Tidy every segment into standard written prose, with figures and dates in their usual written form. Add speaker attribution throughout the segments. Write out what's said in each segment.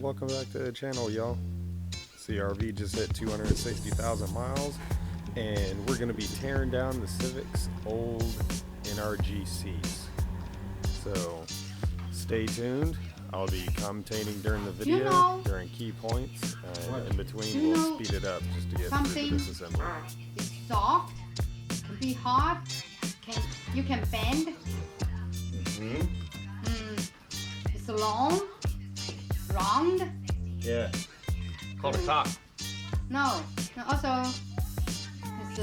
Speaker 1: welcome back to the channel, y'all. CRV just hit 260,000 miles, and we're going to be tearing down the Civic's old NRG seats. So stay tuned. I'll be commentating during the video, during key points, and in between we'll speed it up just to get through the disassembly.
Speaker 2: It's soft, can be hard, you can bend. It's long, round.
Speaker 1: Yeah, called a cock.
Speaker 2: No, also it's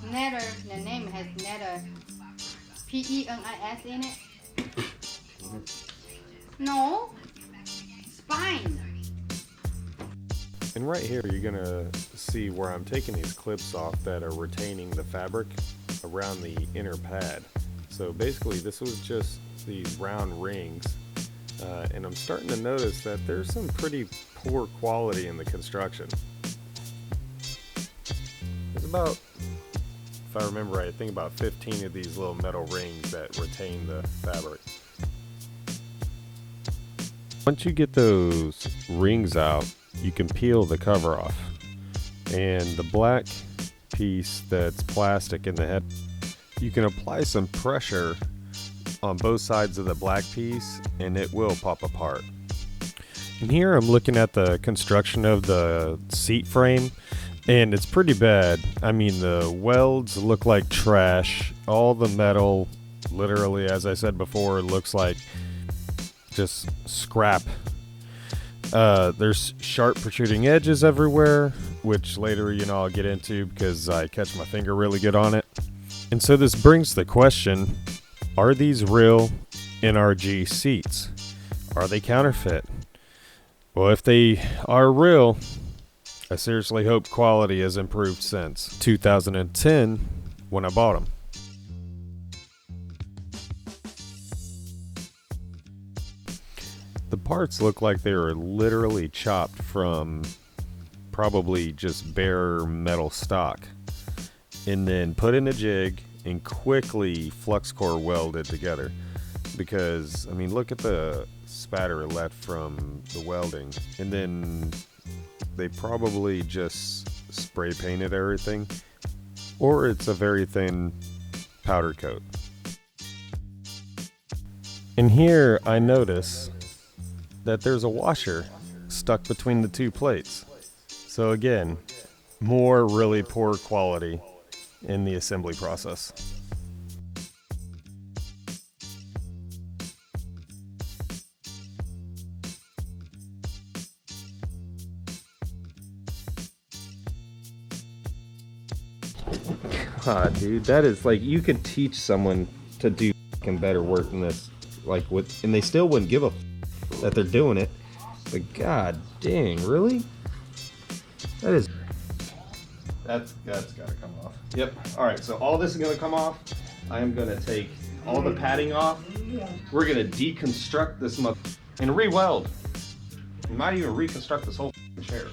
Speaker 2: letter. The name has letter PENIS in it. No, spine.
Speaker 1: And right here you're gonna see where I'm taking these clips off that are retaining the fabric around the inner pad. So basically this was just these round rings, and I'm starting to notice that there's some pretty poor quality in the construction. There's about, if I remember right, I think about 15 of these little metal rings that retain the fabric. Once you get those rings out, you can peel the cover off, and the black piece that's plastic in the head, you can apply some pressure on both sides of the black piece and it will pop apart. And here I'm looking at the construction of the seat frame, and it's pretty bad. I mean, the welds look like trash. All the metal, literally, as I said before, looks like just scrap. There's sharp protruding edges everywhere, which later, I'll get into because I catch my finger really good on it. And so this brings the question, are these real NRG seats? Are they counterfeit? Well, if they are real, I seriously hope quality has improved since 2010 when I bought them. The parts look like they were literally chopped from probably just bare metal stock and then put in a jig and quickly flux core welded together, because I mean, look at the spatter left from the welding, and then they probably just spray painted everything, or it's a very thin powder coat. And here I notice that there's a washer stuck between the two plates. So again, more really poor quality in the assembly process. God, dude, that is like, you could teach someone to do fucking better work than this, like with, and they still wouldn't give a that they're doing it. But god dang, really? That's gotta come off. Yep. Alright, so all this is gonna come off. I am gonna take all the padding off. We're gonna deconstruct this and re-weld. We might even reconstruct this whole chair.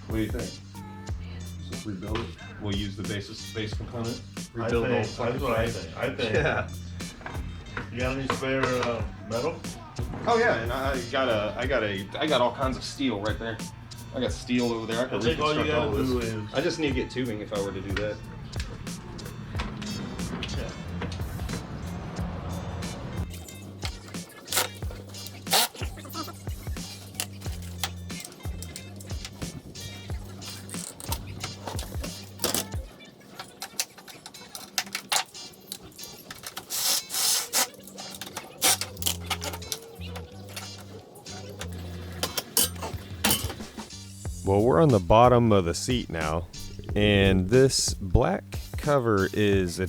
Speaker 1: What do you think? Just rebuild it? We'll use the base component. Rebuild the whole thing.
Speaker 3: That's what I think.
Speaker 1: Yeah.
Speaker 3: You got any spare metal?
Speaker 1: Oh yeah, and I got all kinds of steel right there. I got steel over there. I can
Speaker 3: think all you
Speaker 1: reconstruct all
Speaker 3: gotta do
Speaker 1: this.
Speaker 3: is...
Speaker 1: I just need to get tubing if I were to do that.
Speaker 3: Yeah.
Speaker 1: Well, we're on the bottom of the seat now, and this black cover is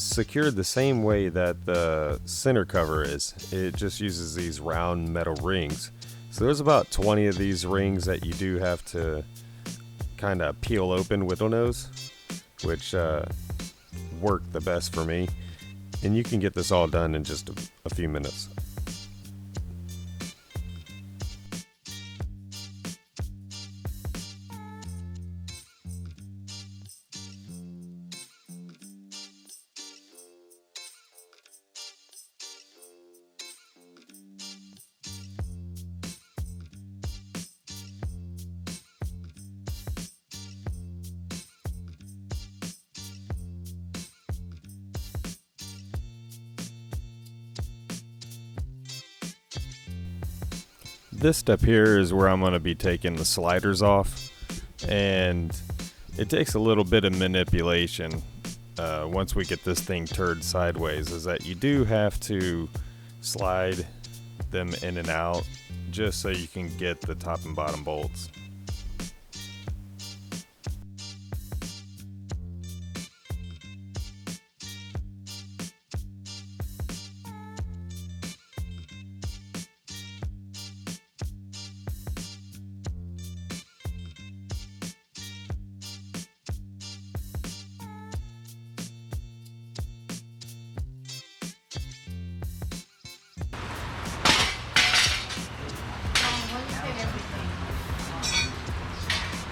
Speaker 1: secured the same way that the center cover is. It just uses these round metal rings. So there's about 20 of these rings that you do have to kind of peel open with a nose, which work the best for me. And you can get this all done in just a few minutes. This step here is where I'm going to be taking the sliders off, and it takes a little bit of manipulation once we get this thing turned sideways, is that you do have to slide them in and out just so you can get the top and bottom bolts.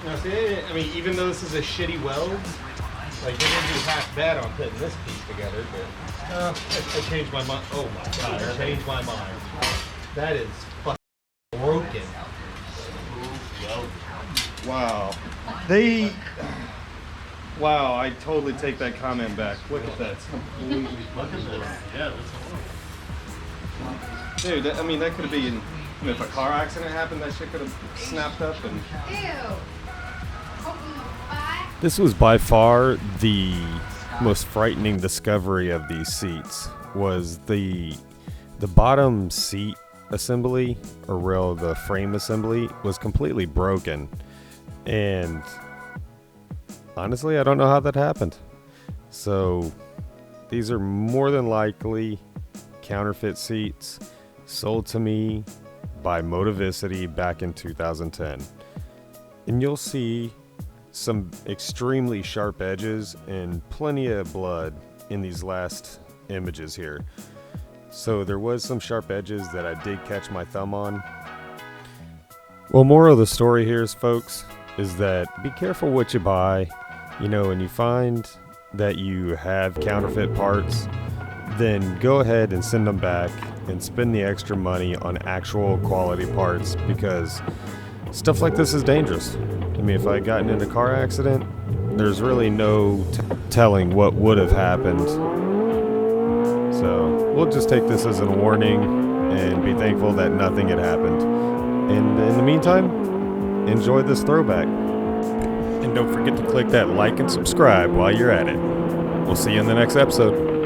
Speaker 4: Now see, I mean, even though this is a shitty weld, like they didn't do half bad on putting this piece together, but I changed my mind. Oh my god, I changed my mind. That is fucking broken. Wow. Wow, I totally take that comment back. Look at that. It's completely fucking broken.
Speaker 3: Yeah, that's
Speaker 4: Dude, I mean, that could have been, if a car accident happened, that shit could have snapped up and...
Speaker 2: Ew.
Speaker 1: This was by far the most frightening discovery of these seats, was the bottom seat assembly, or real the frame assembly, was completely broken. And honestly, I don't know how that happened. So these are more than likely counterfeit seats sold to me by Motovicity back in 2010. And you'll see some extremely sharp edges and plenty of blood in these last images here. So there was some sharp edges that I did catch my thumb on. Well, moral of the story here is, folks, is that be careful what you buy. You know, when you find that you have counterfeit parts, then go ahead and send them back and spend the extra money on actual quality parts, because stuff like this is dangerous. I mean, if I had gotten in a car accident, there's really no telling what would have happened. So we'll just take this as a warning and be thankful that nothing had happened. And in the meantime, enjoy this throwback. And don't forget to click that like and subscribe while you're at it. We'll see you in the next episode.